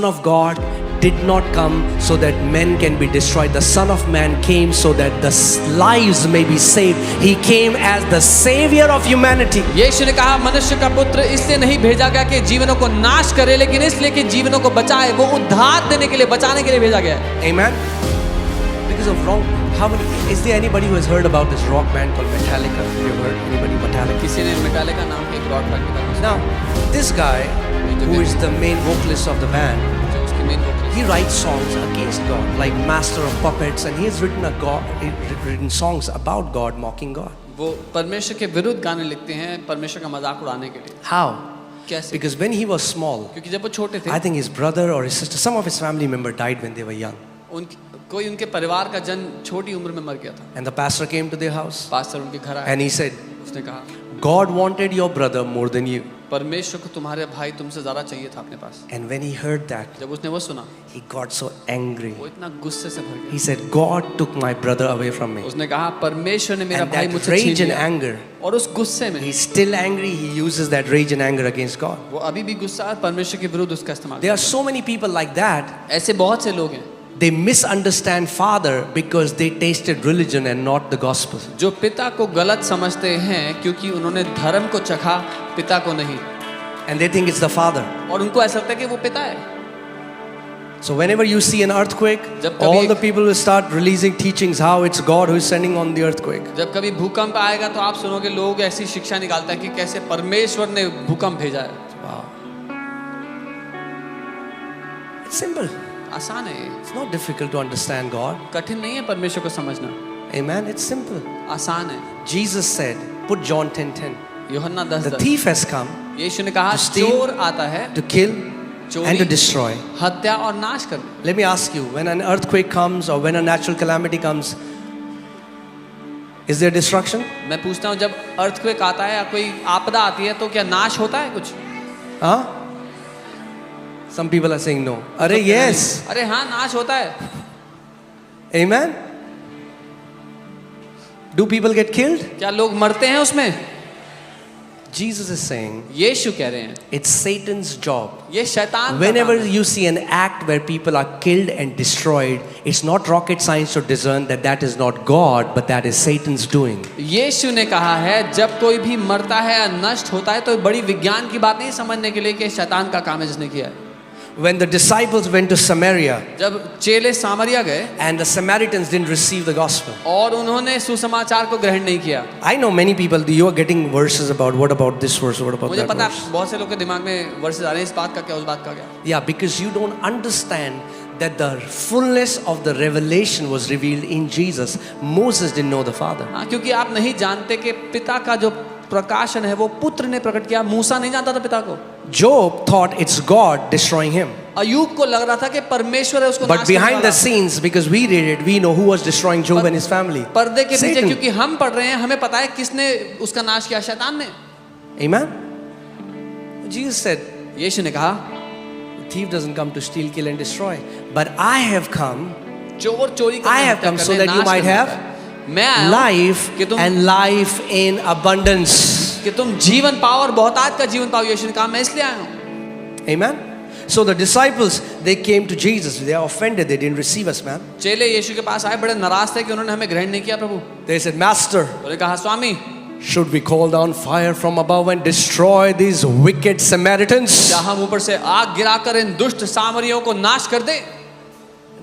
Son of God did not come so that men can be destroyed. The Son of Man came so that the lives may be saved. He came as the savior of humanity. यीशु ने कहा मनुष्य का पुत्र इसलिए नहीं भेजा गया कि जीवनों को नाश करे, लेकिन इसलिए कि जीवनों को बचाए। वो उद्धार देने के लिए, बचाने के लिए भेजा गया है। Amen. Because of wrong. Is there anybody who has heard about this rock band called Metallica? Have you heard anybody Metallica? किसी ने मेटालिका नाम के एक रॉक बैंड के बारे में Now, this guy who is the main vocalist of the band, जो उसकी main vocal, he writes songs against God, like Master of Puppets, and he has written songs about God, mocking God. वो परमेश्वर के विरुद्ध गाने लिखते हैं, परमेश्वर का मजाक उड़ाने के लिए। How? कैसे? Because when he was small, क्योंकि जब वो छोटे थे, I think his brother or his sister, some of his family member died when they were young. कोई उनके परिवार का जन छोटी उम्र में मर गया था। And the pastor came to their house pastor उनके घर आया, and he said, उसने कहा, God wanted your brother more than you. परमेश्वर को तुम्हारे भाई तुमसे ज्यादा चाहिए था अपने पास। And when he heard that, जब उसने वो सुना, he got so angry. वो इतना गुस्से से भर गया। He said, God took my brother away from me. उसने कहा परमेश्वर ने मेरा And भाई that मुझसे छीन rage and लिया। anger, और उस गुस्से में, he's still angry. He uses that rage and anger against God. वो अभी भी गुस्सा है, परमेश्वर के विरुद्ध उसका इस्तेमाल। There are so many people like that. ऐसे बहुत से लोग हैं They misunderstand Father because they tasted religion and not the gospel. जो पिता को गलत समझते हैं क्योंकि उन्होंने धर्म को चखा, पिता को नहीं, And they think it's the Father. और उनको ऐसा लगता है कि वो पिता है। So whenever you see an earthquake, जब कभी all the people will start releasing teachings how it's God who is sending on the earthquake. जब कभी भूकंप आएगा तो आप सुनोगे लोग ऐसी शिक्षा निकालता है कि कैसे परमेश्वर ने भूकंप भेजा है। Wow. It's simple. आसान है, It's not difficult to understand God. कठिन नहीं है परमेश्वर को समझना, Amen. It's simple. आसान है। Jesus said, put John 10:10. यूहन्ना 10:10, The thief has come यीशु ने कहा to steal, चोर आता है to kill and to चोरी, destroy. हत्या और नाश करने। Let me ask you, when an earthquake comes or when a natural calamity comes, is there destruction? मैं पूछता हूँ जब अर्थक्वेक आता है या कोई आपदा आती है तो क्या नाश होता है कुछ? Huh? Some people are saying no. Arey, yes. अरे हाँ, नाश होता है। Amen. Do people get killed? क्या लोग मरते हैं उसमें? Jesus is saying यीशु कह रहे हैं it's Satan's job. ये शैतान का Whenever काम है। you see an act where people are killed and destroyed, it's not rocket science to discern that that is not God, but that is Satan's doing. यीशु ने कहा है जब कोई भी मरता है या नष्ट होता है तो बड़ी विज्ञान की बात नहीं समझने के लिए कि शैतान का काम है जिसने किया है। When the disciples went to Samaria जब चेले सामरिया गए and the Samaritans didn't receive the gospel. और उन्होंने सुसमाचार को ग्रहण नहीं किया, I know many people, you are getting verses about what about this verse, what about मुझे that पता verse. है बहुत से लोग के दिमाग में वर्सेस आ रहे हैं, इस बात का क्या, उस बात का क्या। Yeah, because you don't understand that the fullness of the revelation was revealed in Jesus. Moses didn't know the Father. हाँ, क्योंकि आप नहीं जानते कि पिता का जो प्रकाशन है वो पुत्र ने प्रकट किया। मूसा नहीं जानता था पिता को। Job thought it's God destroying him. Ayub को लग रहा था कि परमेश्वर है उसको But नाश करने behind the वाला। scenes, because we read it, we know who was destroying Job and his family. पर्दे के पीछे Satan. क्योंकि हम पढ़ रहे हैं, हमें पता है किसने उसका नाश किया, शैतान ने। Amen? Jesus said, यीशु ने कहा the thief doesn't come to steal, kill and destroy. But I have come चोर चोरी I have come so that you might have मैं आया हूं life कि तुम and life in abundance. कि तुम जीवन पाओ और बहुतायत का जीवन पाओ। यीशु ने कहा मैं इसलिए आया हूं। Amen? So the disciples, they came to Jesus. They are offended. They didn't receive us, man. चेले यीशु के पास आए, बड़े नाराज थे कि उन्होंने हमें ग्रहण नहीं किया प्रभु। They said, Master, उन्होंने कहा स्वामी, should we call down fire from above and destroy these wicked Samaritans? क्या हम ऊपर से आग गिराकर इन दुष्ट सामरियों को नाश कर दे?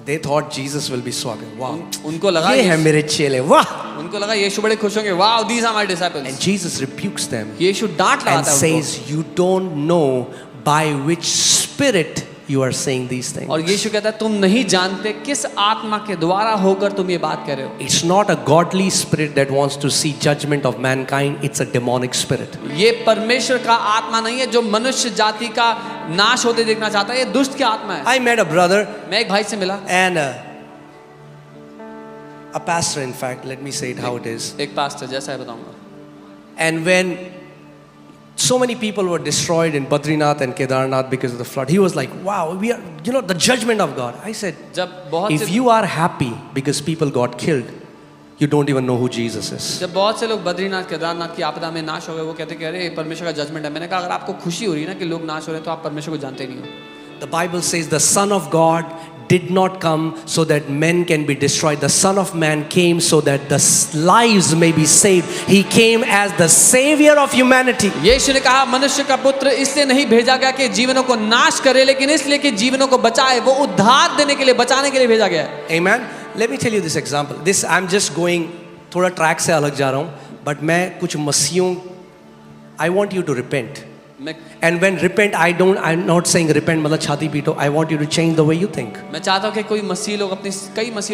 They thought Jesus will be swagging. Wow. उनको लगा ये है मेरे चेले. वाह. उनको लगा यीशु बड़े खुश होंगे, wow these are my disciples. And Jesus rebukes them यीशु डांट and लगाता है says, you don't know by which spirit you are saying these things. और यीशु कहता है तुम नहीं जानते किस आत्मा के द्वारा होकर तुम ये बात कर रहे हो। It's not a godly spirit that wants to see judgment of mankind. It's a demonic spirit. ये परमेश्वर का आत्मा नहीं है जो मनुष्य जाति का नाश होते देखना चाहता है, ये दुष्ट की आत्मा है। I met a brother मैं एक भाई से मिला, and a pastor, in fact, let me say it how it is. एक पास्टर, जैसा है बताऊंगा। And when so many people were destroyed in Badrinath and Kedarnath because of the flood, he was like, wow, we are, the judgment of God. I said, जब बहुत if से you are happy because people got killed, you don't even know who Jesus is. जब बहुत से लोग बद्रीनाथ केदारनाथ की आपदा में नाश हो गए, वो कहते कि अरे परमेश्वर का जजमेंट है। मैंने कहा अगर आपको खुशी हो रही है ना कि लोग नाश हो रहे हैं तो आप परमेश्वर को जानते नहीं हो। The Bible says the Son of God did not come so that men can be destroyed. The Son of Man came so that the lives may be saved. He came as the Savior of humanity. यीशु ने कहा मनुष्य का पुत्र इसलिए नहीं भेजा गया कि जीवनों को नाश करे, लेकिन इसलिए कि जीवनों को बचाए। वो उद्धार देने के लिए, बचाने के लिए भेजा गया है। Amen. Let me tell you this example. This I'm just going, थोड़ा ट्रैक से अलग जा रहा हूँ, but मैं कुछ मसीहों, I want you to repent. And when repent, I'm not saying repent मतलब छाती पीटो. I want you to change the way you think. मैं चाहता हूँ कि कई मसीह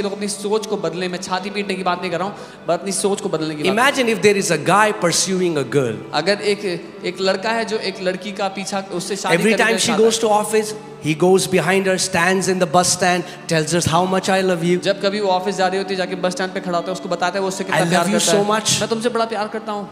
लोग अपनी सोच को बदलें। मैं छाती पीटने की बात नहीं कर रहा हूँ, बस अपनी सोच को बदलने की बात। Imagine if there is a guy pursuing a girl. अगर एक लड़का है जो एक लड़की का पीछा, उससे शादी Every करने time का she चाहता है। goes to office, he goes behind her, stands in the bus stand, tells her how much I love you. जब कभी वो ऑफिस जा रही होती है, जाके बस स्टैंड पे खड़ा होता है, उसको बताता है वो उससे I कितना प्यार love you करता so है। much. मैं तुमसे बड़ा प्यार करता हूँ।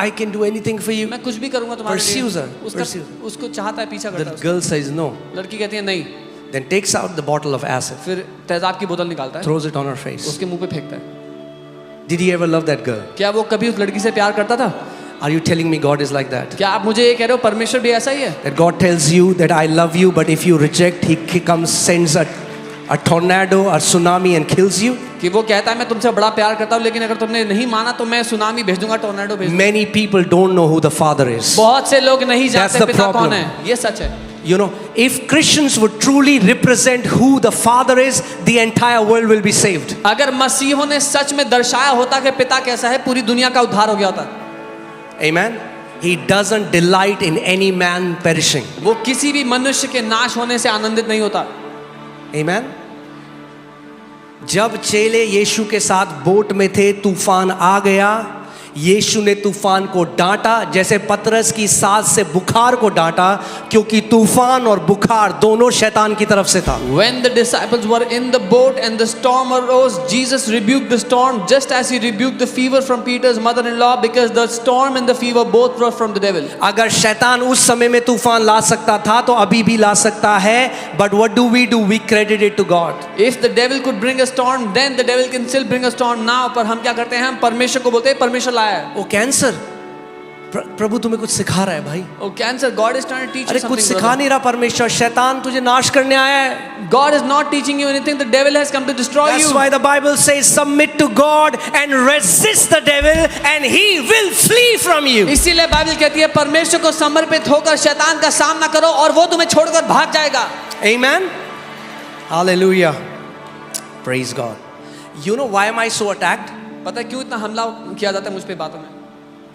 I can do anything for you. मैं कुछ भी करूँगा तुम्हारे लिए। Pursues her. उसको चाहता है, पीछा करता The है। girl says no. लड़की कहती है नहीं। Then takes out the bottle of acid, फिर तेजाब की बोतल निकालता है, throws it on her face. उसके मुंह पे फेंकता है। Did he ever love that girl? क्या वो कभी उस लड़की से प्यार करता था? Are you telling me God is like that? क्या आप मुझे ये कह रहे हो परमेश्वर भी ऐसा ही है? That God tells you that I love you, but if you reject, He comes, sends a tornado or tsunami and kills you? कि वो कहता है मैं तुमसे बड़ा प्यार करता हूँ, लेकिन अगर तुमने नहीं माना तो मैं सुनामी भेज दूंगा, टोर्नेडो भेज दूंगा। Many people don't know who the Father is. बहुत से लोग नहीं That's जानते the पिता problem. कौन है। ये सच है। You know, if Christians would truly represent who the Father is, the entire world will be saved. अगर मसीहों ने सच में दर्शाया होता कि पिता कैसा है, पूरी दुनिया का उद्धार हो गया होता। Amen. He doesn't delight in any man perishing. वो किसी भी मनुष्य के नाश होने से आनंदित नहीं होता। Amen. जब चेले यीशु के साथ बोट में थे, तूफान आ गया, यीशु ने तूफान को डांटा, जैसे पतरस की सास से बुखार को डांटा, क्योंकि तूफान और बुखार दोनों शैतान की तरफ से था। When the disciples were in the boat and the storm arose, Jesus rebuked the storm just as he rebuked the fever from Peter's mother-in-law, because the storm and the fever both were from the devil. अगर शैतान उस समय में तूफान ला सकता था तो अभी भी ला सकता है, but what do? We credit it to God. If the devil could bring a storm, then the devil can still bring a storm now. पर हम क्या करते हैं? हम परमेश्वर को बोलते हैं परमेश्वर लाया है। ओ कैंसर, प्रभु तुम्हें कुछ सिखा रहा है भाई। Oh cancer, God is trying to teach you अरे something. कुछ सिखा नहीं रहा परमेश्वर, शैतान तुझे नाश करने आया है। God is not teaching you anything. The devil has come to destroy you. That's why the Bible says submit to God and resist the devil and he will flee from you. इसीलिए Bible कहती है परमेश्वर को समर्पित होकर शैतान का सामना करो और वो तुम्हें छोड़कर भाग जाएगा। Amen. Hallelujah. Praise God. You know why am I so attacked? पता है क्यों इतना हमला किया जाता है मुझ पे बातों में?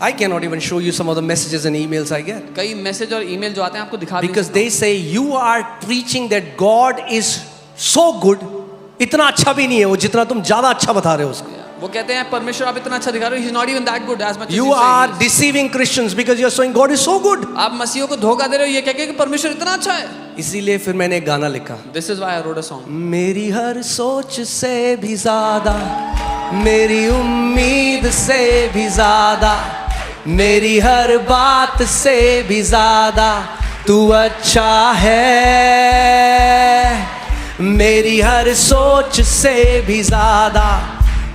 I cannot even show you some of the messages and emails I get. कई मैसेज और ईमेल जो आते हैं आपको दिखा भी नहीं Because सकता। they say you are preaching that God is so good. इतना अच्छा भी नहीं है वो जितना तुम ज्यादा अच्छा बता रहे हो उसको. वो कहते हैं परमेश्वर आप इतना अच्छा दिखा रहे हो, he's not even that good as much as You you say are he is. deceiving Christians because you are saying God is so good. आप मसीहों को धोखा दे रहे हो ये कह के कि परमेश्वर इतना अच्छा है। इसीलिए फिर मैंने एक गाना लिखा, This is why I wrote a song. मेरी हर सोच से भी ज्यादा, मेरी उम्मीद से भी ज्यादा, मेरी हर बात से भी ज्यादा तू अच्छा है। मेरी हर सोच से भी ज्यादा,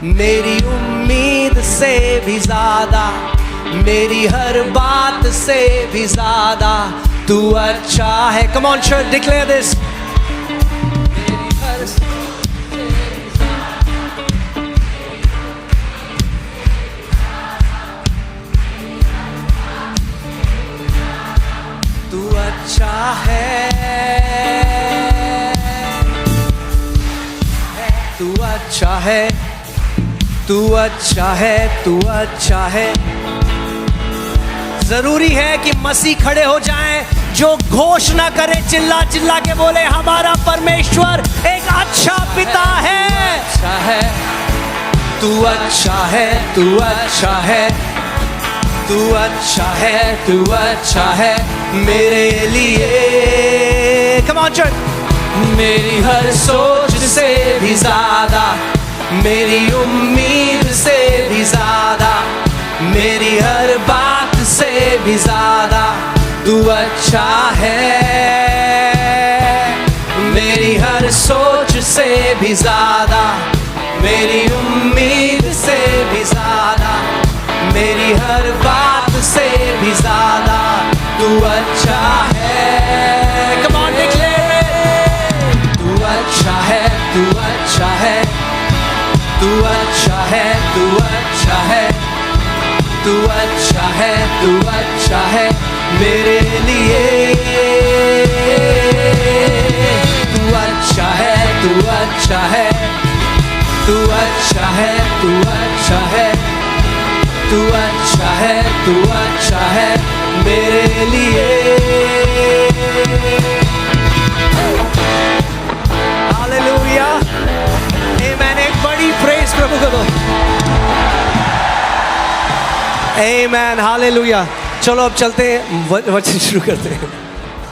मेरी उम्मीद से भी ज्यादा, मेरी हर बात से भी ज्यादा तू अच्छा है। Come on church, declare this. तू अच्छा है, तू अच्छा है, तू अच्छा है, तू अच्छा है। जरूरी है कि मसीह खड़े हो जाएं जो घोषणा करे, चिल्ला चिल्ला के बोले हमारा परमेश्वर एक अच्छा पिता है। अच्छा है, तू अच्छा है, तू अच्छा है, तू अच्छा है, तू अच्छा है मेरे लिए। Come on church. मेरी हर सोच से भी ज्यादा, मेरी उम्मीद से भी ज्यादा, मेरी हर बात से भी ज्यादा तू अच्छा है। मेरी हर सोच से भी ज्यादा, मेरी उम्मीद से भी ज्यादा, मेरी हर बात से भी ज्यादा तू अच्छा है। Come on, declare it. तू अच्छा है, तू अच्छा है मेरे लिए। तू अच्छा है, तू अच्छा है, तू अच्छा है, तू अच्छा है, तू अच्छा है, तू अच्छा है मेरे लिए। हालेलुया, आमेन। एक बड़ी प्रेज प्रभु को दो। आमेन, हालेलुया। चलो अब चलते हैं, वचन शुरू करते हैं।